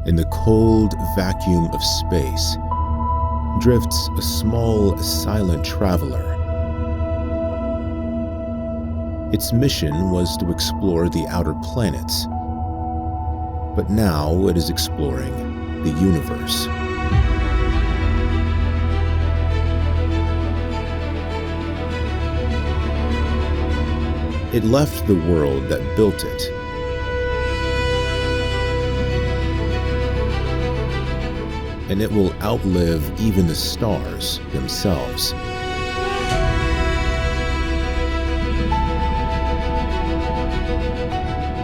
In the cold vacuum of space drifts a small, silent traveler. Its mission was to explore the outer planets, but now it is exploring the universe. It left the world that built it, and it will outlive even the stars themselves.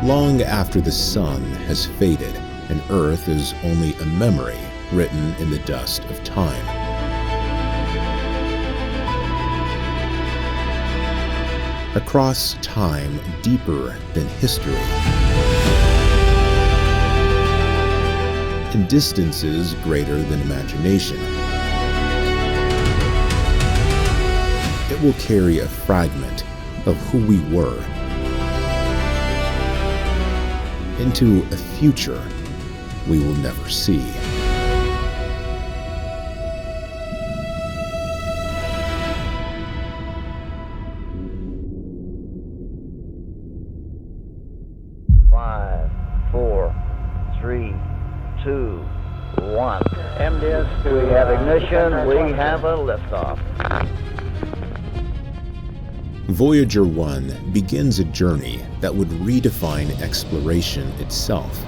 Long after the sun has faded and Earth is only a memory written in the dust of time. Across time deeper than history, in distances greater than imagination, it will carry a fragment of who we were into a future we will never see. Five, four, three, 2, 1. MDIS, we have ignition, we have a liftoff. Voyager 1 begins a journey that would redefine exploration itself.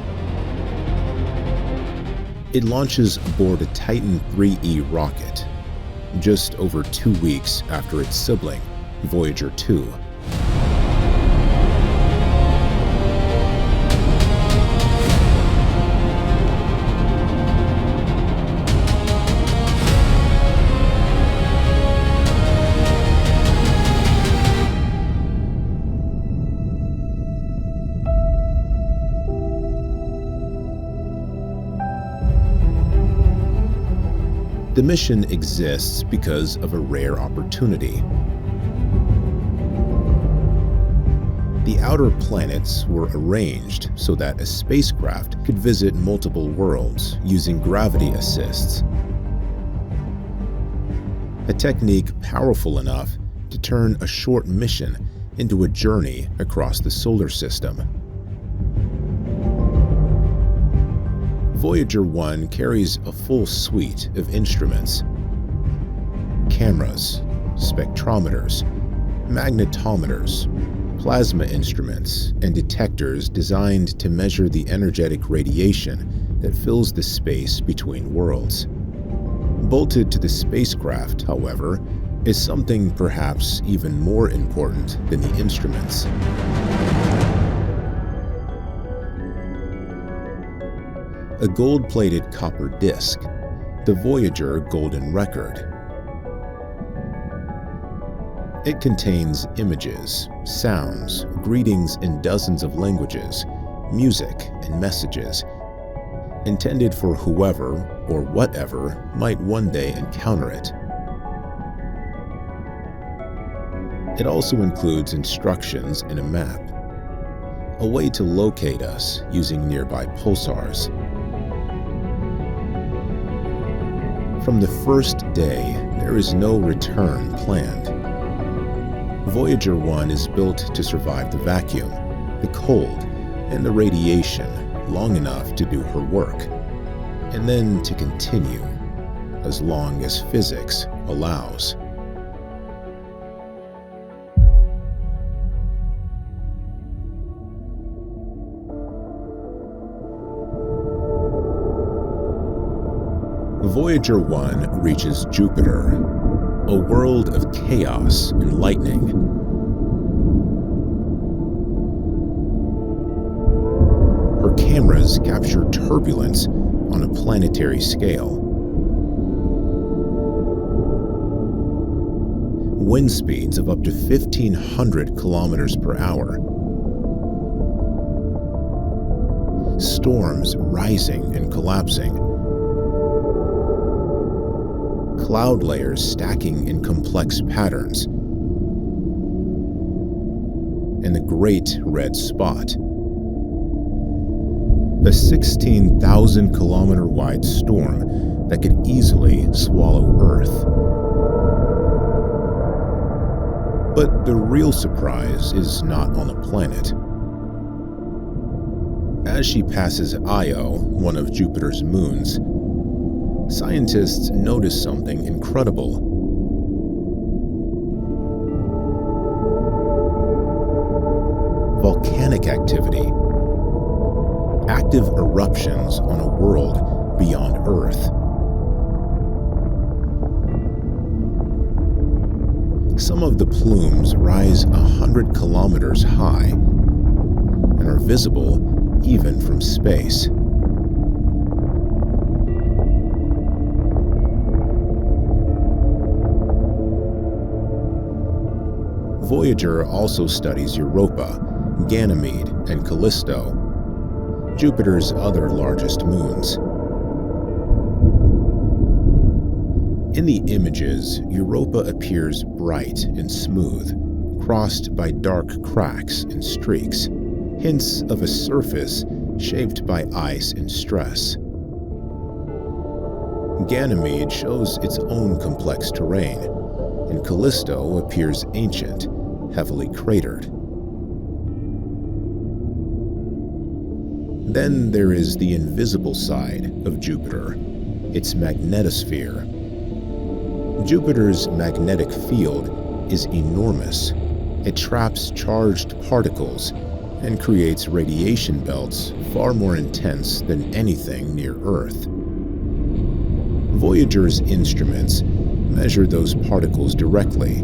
It launches aboard a Titan IIIe rocket, just over 2 weeks after its sibling, Voyager 2. The mission exists because of a rare opportunity. The outer planets were arranged so that a spacecraft could visit multiple worlds using gravity assists, a technique powerful enough to turn a short mission into a journey across the solar system. Voyager 1 carries a full suite of instruments: cameras, spectrometers, magnetometers, plasma instruments, and detectors designed to measure the energetic radiation that fills the space between worlds. Bolted to the spacecraft, however, is something perhaps even more important than the instruments. A gold-plated copper disc, the Voyager Golden Record. It contains images, sounds, greetings in dozens of languages, music, and messages, intended for whoever or whatever might one day encounter it. It also includes instructions and a map, a way to locate us using nearby pulsars. From the first day, there is no return planned. Voyager 1 is built to survive the vacuum, the cold, and the radiation long enough to do her work, and then to continue as long as physics allows. Voyager 1 reaches Jupiter, a world of chaos and lightning. Her cameras capture turbulence on a planetary scale. Wind speeds of up to 1,500 kilometers per hour. Storms rising and collapsing. Cloud layers stacking in complex patterns, and the Great Red Spot, a 16,000-kilometer-wide storm that could easily swallow Earth. But the real surprise is not on the planet. As she passes Io, one of Jupiter's moons, scientists notice something incredible. Volcanic activity. Active eruptions on a world beyond Earth. Some of the plumes rise 100 kilometers high and are visible even from space. Voyager also studies Europa, Ganymede, and Callisto, Jupiter's other largest moons. In the images, Europa appears bright and smooth, crossed by dark cracks and streaks, hints of a surface shaped by ice and stress. Ganymede shows its own complex terrain, and Callisto appears ancient, heavily cratered. Then there is the invisible side of Jupiter, its magnetosphere. Jupiter's magnetic field is enormous. It traps charged particles and creates radiation belts far more intense than anything near Earth. Voyager's instruments measure those particles directly,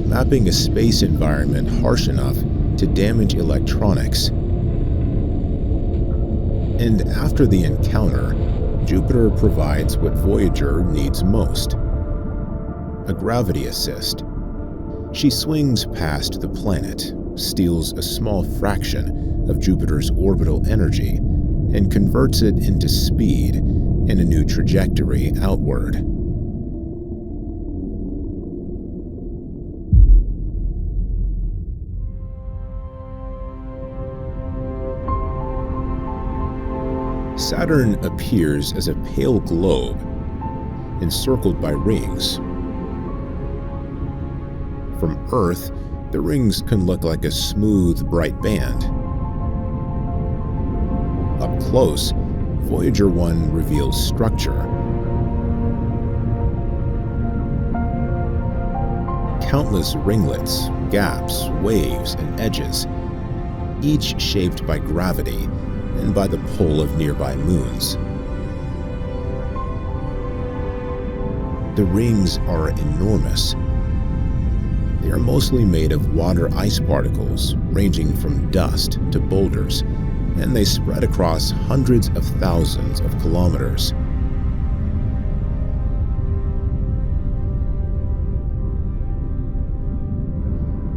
mapping a space environment harsh enough to damage electronics. And after the encounter, Jupiter provides what Voyager needs most: a gravity assist. She swings past the planet, steals a small fraction of Jupiter's orbital energy, and converts it into speed and a new trajectory outward. Saturn appears as a pale globe, encircled by rings. From Earth, the rings can look like a smooth, bright band. Up close, Voyager 1 reveals structure. Countless ringlets, gaps, waves, and edges, each shaped by gravity and by the pull of nearby moons. The rings are enormous. They are mostly made of water ice particles, ranging from dust to boulders, and they spread across hundreds of thousands of kilometers.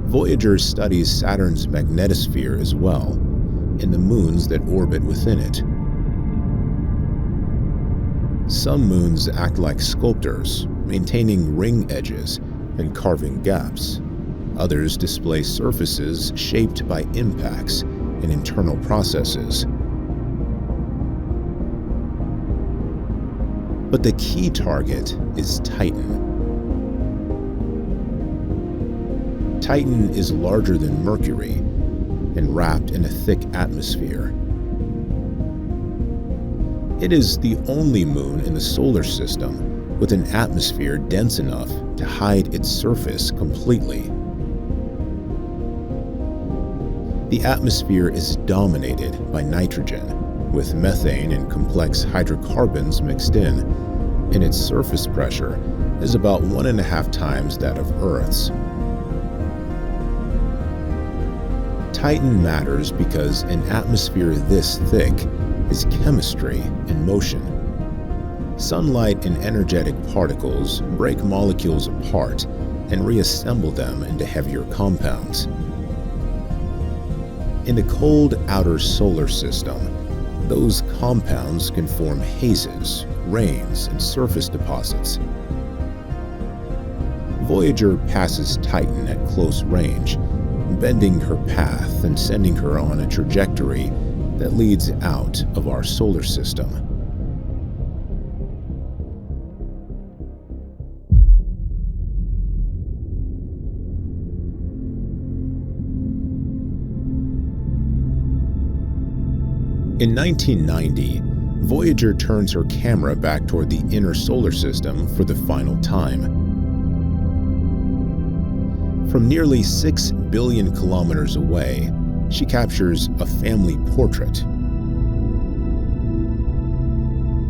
Voyager studies Saturn's magnetosphere as well, and the moons that orbit within it. Some moons act like sculptors, maintaining ring edges and carving gaps. Others display surfaces shaped by impacts and internal processes. But the key target is Titan. Titan is larger than Mercury and wrapped in a thick atmosphere. It is the only moon in the solar system with an atmosphere dense enough to hide its surface completely. The atmosphere is dominated by nitrogen, with methane and complex hydrocarbons mixed in, and its surface pressure is about 1.5 times that of Earth's. Titan matters because an atmosphere this thick is chemistry in motion. Sunlight and energetic particles break molecules apart and reassemble them into heavier compounds. In the cold outer solar system, those compounds can form hazes, rains, and surface deposits. Voyager passes Titan at close range, bending her path and sending her on a trajectory that leads out of our solar system. In 1990, Voyager turns her camera back toward the inner solar system for the final time. From nearly 6 billion kilometers away, she captures a family portrait,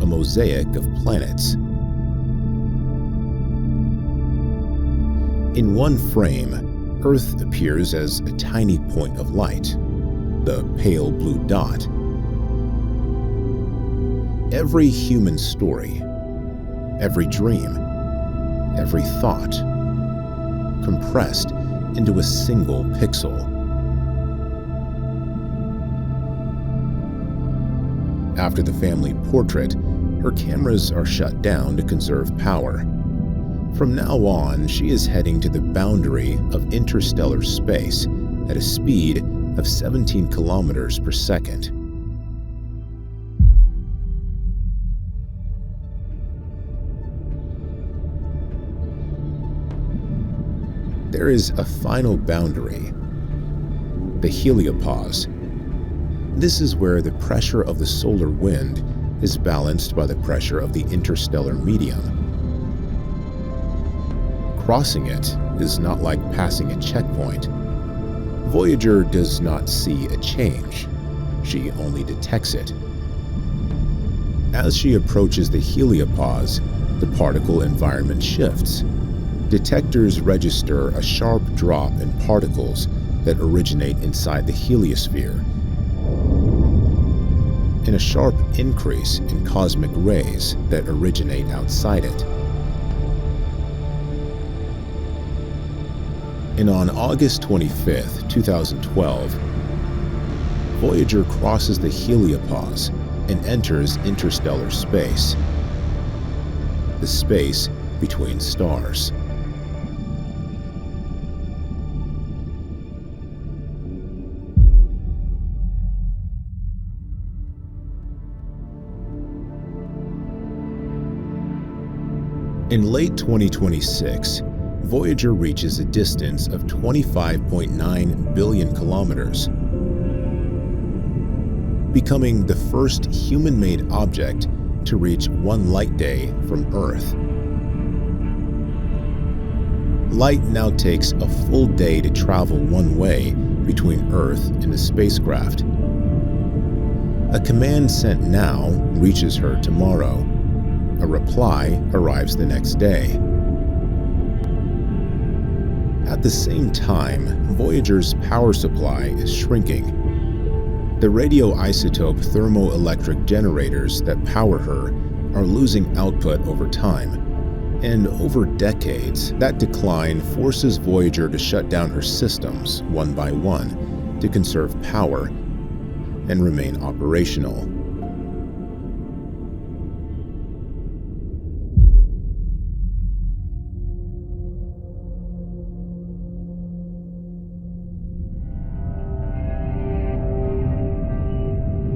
a mosaic of planets. In one frame, Earth appears as a tiny point of light, the pale blue dot. Every human story, every dream, every thought, compressed into a single pixel. After the family portrait, her cameras are shut down to conserve power. From now on, she is heading to the boundary of interstellar space at a speed of 17 kilometers per second. There is a final boundary, the Heliopause. This is where the pressure of the solar wind is balanced by the pressure of the interstellar medium. Crossing it is not like passing a checkpoint. Voyager does not see a change. She only detects it. As she approaches the Heliopause, the particle environment shifts. Detectors register a sharp drop in particles that originate inside the heliosphere, and a sharp increase in cosmic rays that originate outside it. And on August 25, 2012, Voyager crosses the Heliopause and enters interstellar space, the space between stars. In late 2026, Voyager reaches a distance of 25.9 billion kilometers, becoming the first human-made object to reach one light day from Earth. Light now takes a full day to travel one way between Earth and the spacecraft. A command sent now reaches her tomorrow. A reply arrives the next day. At the same time, Voyager's power supply is shrinking. The radioisotope thermoelectric generators that power her are losing output over time, and over decades, that decline forces Voyager to shut down her systems one by one to conserve power and remain operational.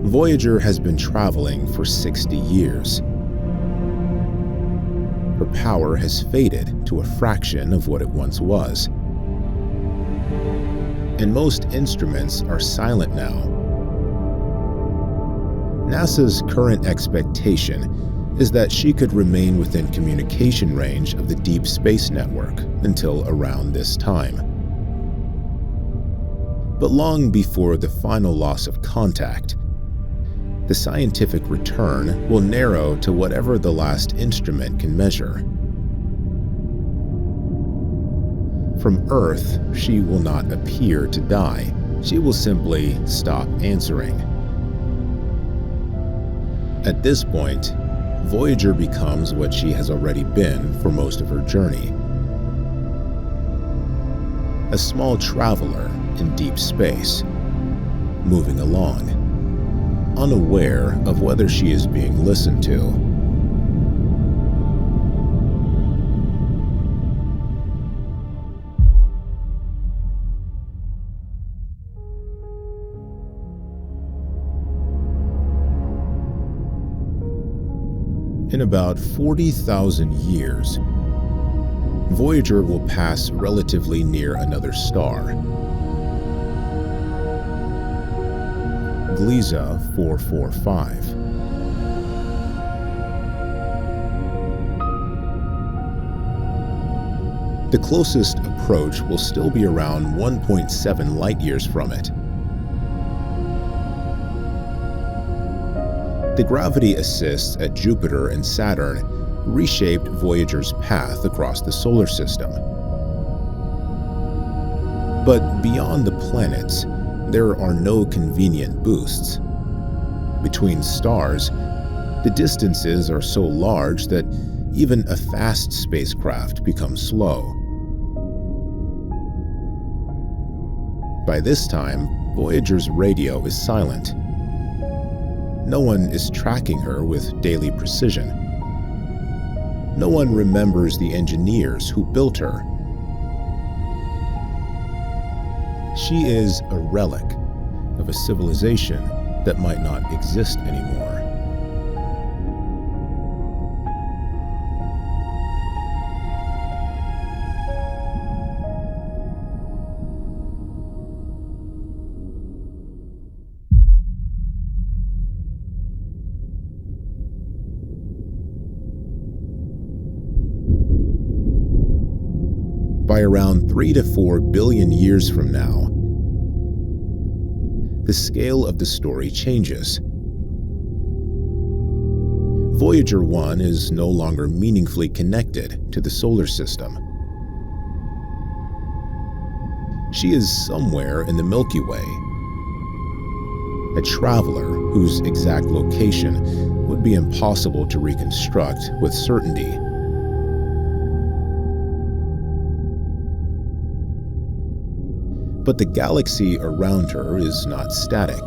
Voyager has been traveling for 60 years. Her power has faded to a fraction of what it once was. And most instruments are silent now. NASA's current expectation is that she could remain within communication range of the Deep Space Network until around this time. But long before the final loss of contact, the scientific return will narrow to whatever the last instrument can measure. From Earth, she will not appear to die. She will simply stop answering. At this point, Voyager becomes what she has already been for most of her journey: a small traveler in deep space, moving along, unaware of whether she is being listened to. In about 40,000 years, Voyager will pass relatively near another star, Gliese 445. The closest approach will still be around 1.7 light-years from it. The gravity assists at Jupiter and Saturn reshaped Voyager's path across the solar system. But beyond the planets, there are no convenient boosts. Between stars, the distances are so large that even a fast spacecraft becomes slow. By this time, Voyager's radio is silent. No one is tracking her with daily precision. No one remembers the engineers who built her. She is a relic of a civilization that might not exist anymore. By around 3 to 4 billion years from now, the scale of the story changes. Voyager 1 is no longer meaningfully connected to the solar system. She is somewhere in the Milky Way, a traveler whose exact location would be impossible to reconstruct with certainty. But the galaxy around her is not static.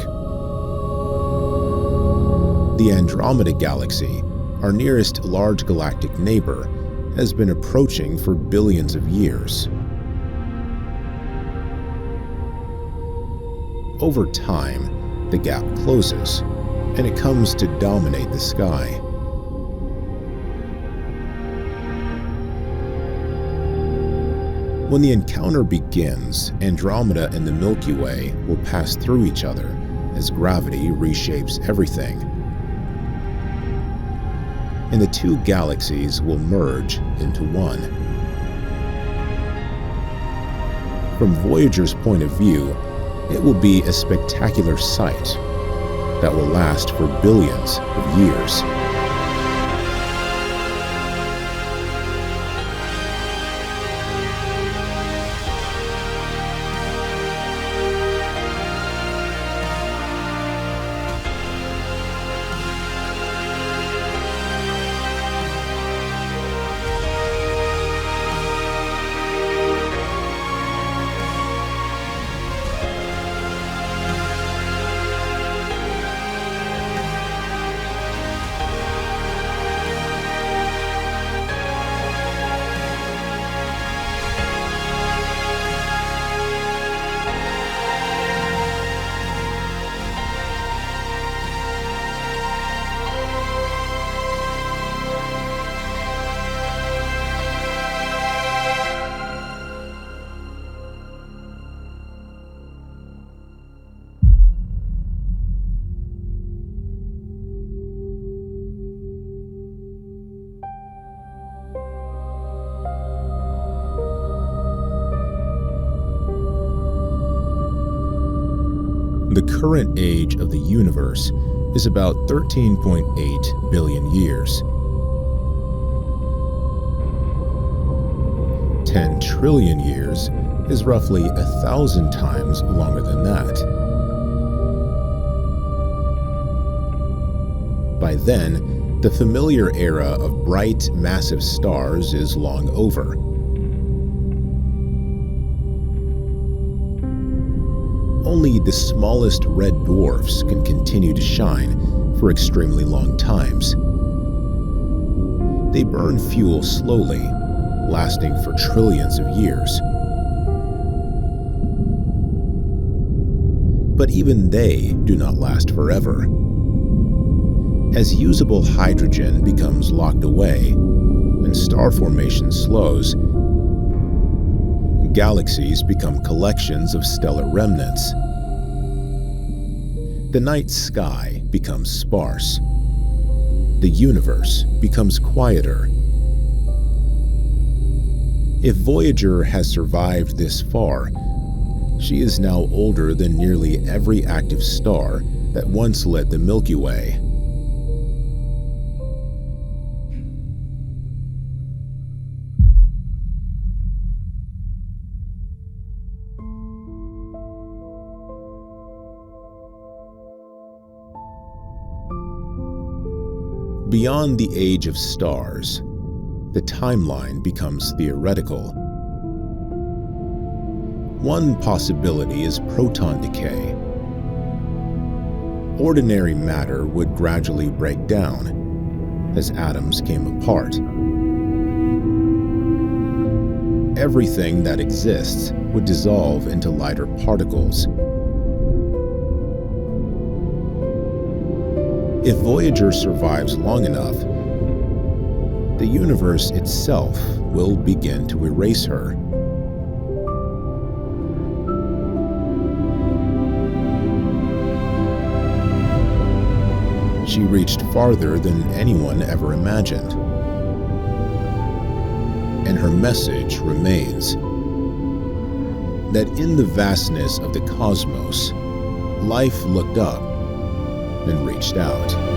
The Andromeda galaxy, our nearest large galactic neighbor, has been approaching for billions of years. Over time, the gap closes, and it comes to dominate the sky. When the encounter begins, Andromeda and the Milky Way will pass through each other as gravity reshapes everything. And the two galaxies will merge into one. From Voyager's point of view, it will be a spectacular sight that will last for billions of years. The current age of the universe is about 13.8 billion years. 10 trillion years is roughly 1,000 times longer than that. By then, the familiar era of bright, massive stars is long over. Only the smallest red dwarfs can continue to shine for extremely long times. They burn fuel slowly, lasting for trillions of years. But even they do not last forever. As usable hydrogen becomes locked away and star formation slows, galaxies become collections of stellar remnants. The night sky becomes sparse. The universe becomes quieter. If Voyager has survived this far, she is now older than nearly every active star that once lit the Milky Way. Beyond the age of stars, the timeline becomes theoretical. One possibility is proton decay. Ordinary matter would gradually break down as atoms came apart. Everything that exists would dissolve into lighter particles. If Voyager survives long enough, the universe itself will begin to erase her. She reached farther than anyone ever imagined. And her message remains that in the vastness of the cosmos, life looked up and reached out.